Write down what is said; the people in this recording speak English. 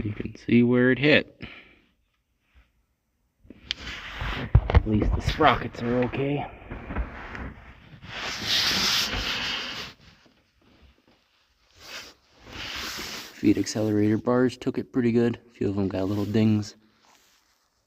You can see where it hit. At least the sprockets are okay. Feed accelerator bars took it pretty good. A few of them got little dings.